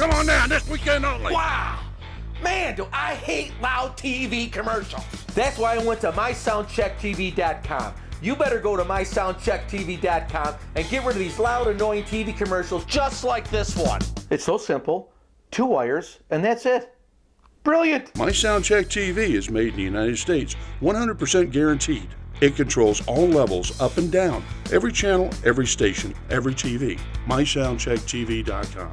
come on down this weekend only. Wow! Man, do I hate loud TV commercials. That's why I went to mysoundchecktv.com. You better go to mysoundchecktv.com and get rid of these loud, annoying TV commercials just like this one. It's so simple. 2 wires, and that's it. Brilliant! My Soundcheck TV is made in the United States, 100% guaranteed. It controls all levels up and down, every channel, every station, every TV. mysoundchecktv.com.